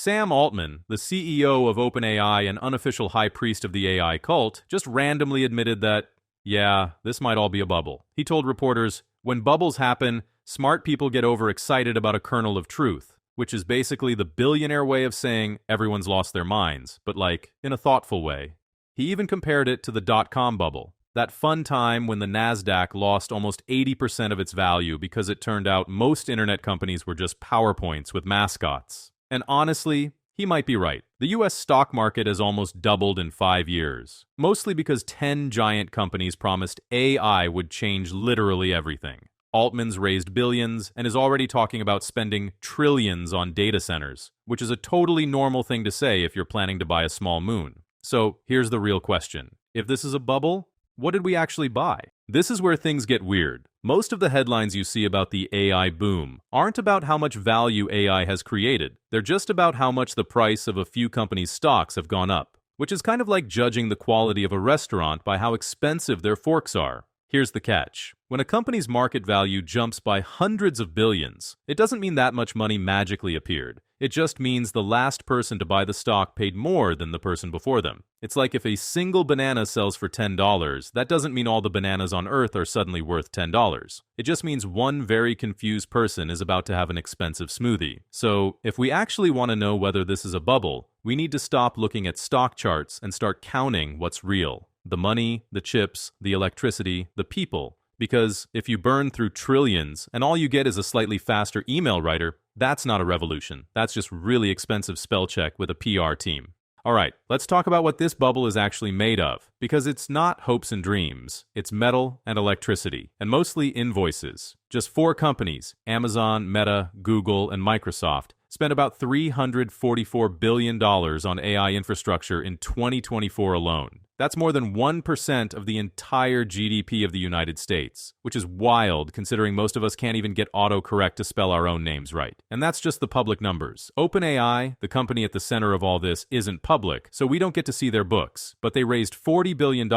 Sam Altman, the CEO of OpenAI and unofficial high priest of the AI cult, just randomly admitted that, yeah, this might all be a bubble. He told reporters, "When bubbles happen, smart people get overexcited about a kernel of truth," which is basically the billionaire way of saying everyone's lost their minds, but like, in a thoughtful way. He even compared it to the dot-com bubble, that fun time when the NASDAQ lost almost 80% of its value because it turned out most internet companies were just PowerPoints with mascots. And honestly, he might be right. The US stock market has almost doubled in 5 years, mostly because 10 giant companies promised AI would change literally everything. Altman's raised billions and is already talking about spending trillions on data centers, which is a totally normal thing to say if you're planning to buy a small moon. So here's the real question. If this is a bubble, what did we actually buy? This is where things get weird. Most of the headlines you see about the AI boom aren't about how much value AI has created. They're just about how much the price of a few companies' stocks have gone up, which is kind of like judging the quality of a restaurant by how expensive their forks are. Here's the catch. When a company's market value jumps by hundreds of billions, it doesn't mean that much money magically appeared. It just means the last person to buy the stock paid more than the person before them. It's like if a single banana sells for $10, that doesn't mean all the bananas on Earth are suddenly worth $10. It just means one very confused person is about to have an expensive smoothie. So, if we actually want to know whether this is a bubble, we need to stop looking at stock charts and start counting what's real. The money, the chips, the electricity, the people. Because if you burn through trillions and all you get is a slightly faster email writer, that's not a revolution. That's just really expensive spell check with a PR team. Alright, let's talk about what this bubble is actually made of. Because it's not hopes and dreams. It's metal and electricity, and mostly invoices. Just 4 companies, Amazon, Meta, Google, and Microsoft, spent about $344 billion on AI infrastructure in 2024 alone. That's more than 1% of the entire GDP of the United States, which is wild considering most of us can't even get autocorrect to spell our own names right. And that's just the public numbers. OpenAI, the company at the center of all this, isn't public, so we don't get to see their books. But they raised $40 billion,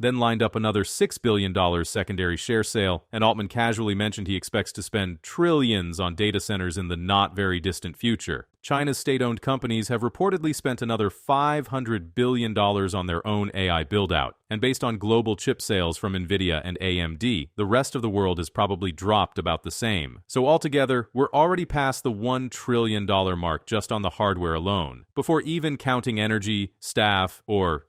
then lined up another $6 billion secondary share sale, and Altman casually mentioned he expects to spend trillions on data centers in the not very distant future. China's state-owned companies have reportedly spent another $500 billion on their own AI build-out. And based on global chip sales from NVIDIA and AMD, the rest of the world has probably dropped about the same. So altogether, we're already past the $1 trillion mark just on the hardware alone, before even counting energy, staff, or,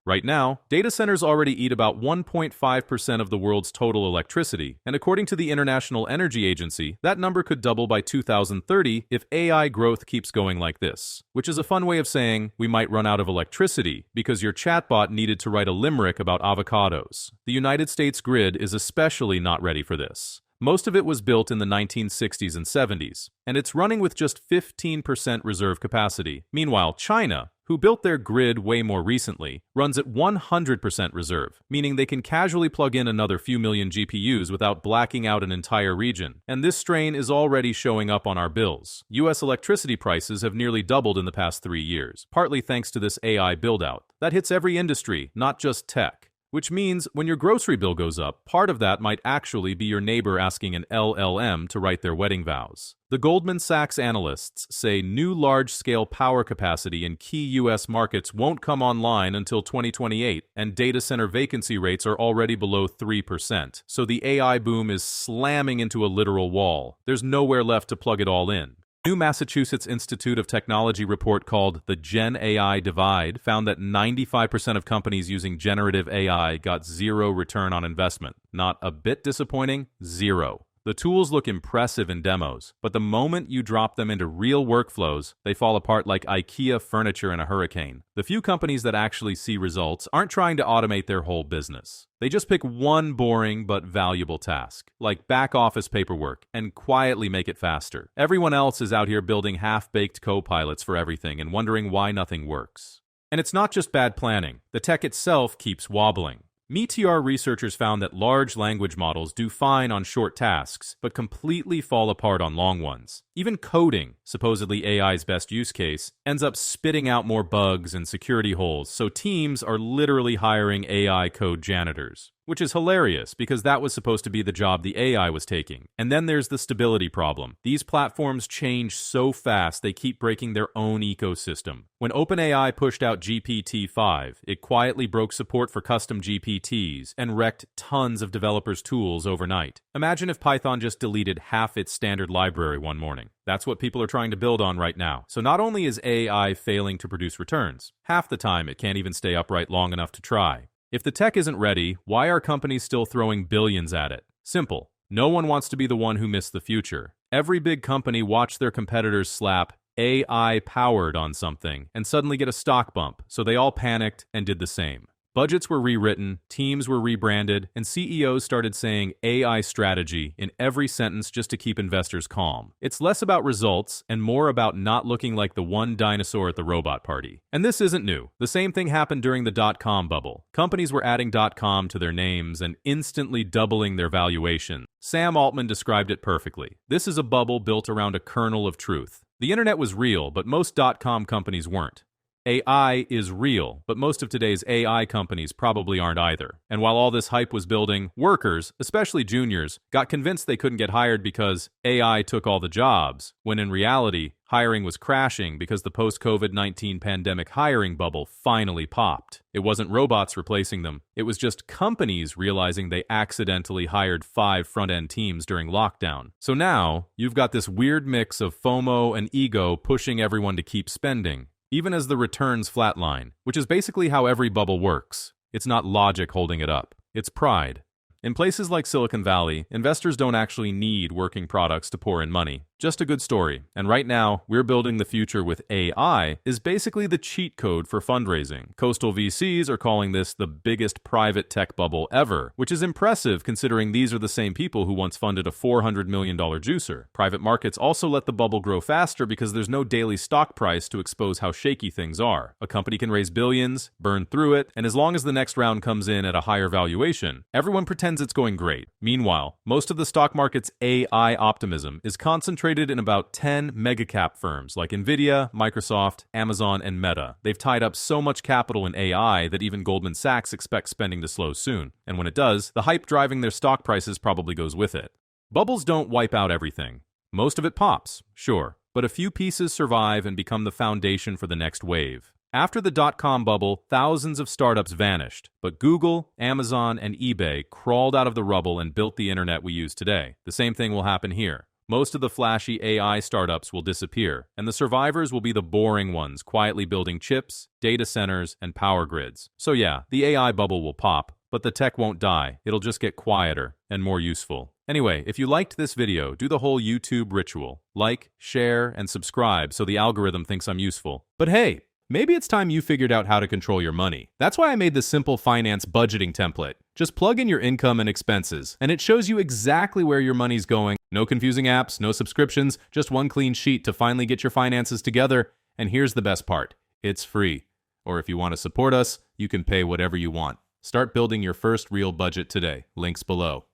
right now, data centers already eat about 1.5% of the world's total electricity, and according to the International Energy Agency, that number could double by 2030 if AI growth keeps going like this. Which is a fun way of saying we might run out of electricity because your chatbot needed to write a limerick about avocados. The United States grid is especially not ready for this. Most of it was built in the 1960s and 70s, and it's running with just 15% reserve capacity. Meanwhile, China, who built their grid way more recently, runs at 100% reserve, meaning they can casually plug in another few million GPUs without blacking out an entire region. And this strain is already showing up on our bills. US electricity prices have nearly doubled in the past 3 years, partly thanks to this AI build-out. That hits every industry, not just tech. Which means when your grocery bill goes up, part of that might actually be your neighbor asking an LLM to write their wedding vows. The Goldman Sachs analysts say new large-scale power capacity in key U.S. markets won't come online until 2028, and data center vacancy rates are already below 3%. So the AI boom is slamming into a literal wall. There's nowhere left to plug it all in. New Massachusetts Institute of Technology report called The Gen AI Divide found that 95% of companies using generative AI got zero return on investment. Not a bit disappointing, zero. The tools look impressive in demos, but the moment you drop them into real workflows, they fall apart like IKEA furniture in a hurricane. The few companies that actually see results aren't trying to automate their whole business. They just pick one boring but valuable task, like back-office paperwork, and quietly make it faster. Everyone else is out here building half-baked co-pilots for everything and wondering why nothing works. And it's not just bad planning. The tech itself keeps wobbling. Meteor researchers found that large language models do fine on short tasks, but completely fall apart on long ones. Even coding, supposedly AI's best use case, ends up spitting out more bugs and security holes, so teams are literally hiring AI code janitors. which is hilarious because that was supposed to be the job the AI was taking. And then there's the stability problem. These platforms change so fast they keep breaking their own ecosystem. When OpenAI pushed out GPT-5, it quietly broke support for custom GPTs and wrecked tons of developers' tools overnight. Imagine if Python just deleted half its standard library one morning. That's what people are trying to build on right now. So not only is AI failing to produce returns, half the time it can't even stay upright long enough to try. If the tech isn't ready, why are companies still throwing billions at it? Simple. No one wants to be the one who missed the future. Every big company watched their competitors slap AI powered on something and suddenly get a stock bump, so they all panicked and did the same. Budgets were rewritten, teams were rebranded, and CEOs started saying AI strategy in every sentence just to keep investors calm. It's less about results and more about not looking like the one dinosaur at the robot party. And this isn't new. The same thing happened during the dot-com bubble. Companies were adding .com to their names and instantly doubling their valuation. Sam Altman described it perfectly. This is a bubble built around a kernel of truth. The internet was real, but most .com companies weren't. AI is real, but most of today's AI companies probably aren't either. And while all this hype was building, workers, especially juniors, got convinced they couldn't get hired because AI took all the jobs, when in reality, hiring was crashing because the post-COVID-19 pandemic hiring bubble finally popped. It wasn't robots replacing them. It was just companies realizing they accidentally hired 5 front-end teams during lockdown. So now, you've got this weird mix of FOMO and ego pushing everyone to keep spending, even as the returns flatline, which is basically how every bubble works. It's not logic holding it up. It's pride. In places like Silicon Valley, investors don't actually need working products to pour in money. Just a good story. And right now, we're building the future with AI is basically the cheat code for fundraising. Coastal VCs are calling this the biggest private tech bubble ever, which is impressive considering these are the same people who once funded a $400 million juicer. Private markets also let the bubble grow faster because there's no daily stock price to expose how shaky things are. A company can raise billions, burn through it, and as long as the next round comes in at a higher valuation, everyone pretends it's going great. Meanwhile, most of the stock market's AI optimism is concentrated in about 10 megacap firms like Nvidia, Microsoft, Amazon, and Meta. They've tied up so much capital in AI that even Goldman Sachs expects spending to slow soon. And when it does, the hype driving their stock prices probably goes with it. Bubbles don't wipe out everything. Most of it pops, sure, but a few pieces survive and become the foundation for the next wave. After the dot-com bubble, thousands of startups vanished, but Google, Amazon, and eBay crawled out of the rubble and built the internet we use today. The same thing will happen here. Most of the flashy AI startups will disappear, and the survivors will be the boring ones, quietly building chips, data centers, and power grids. So yeah, the AI bubble will pop, but the tech won't die. It'll just get quieter and more useful. Anyway, if you liked this video, do the whole YouTube ritual. Like, share, and subscribe so the algorithm thinks I'm useful. But hey, maybe it's time you figured out how to control your money. That's why I made the simple finance budgeting template. Just plug in your income and expenses, and it shows you exactly where your money's going. No confusing apps, no subscriptions, just one clean sheet to finally get your finances together. And here's the best part. It's free. Or if you want to support us, you can pay whatever you want. Start building your first real budget today. Links below.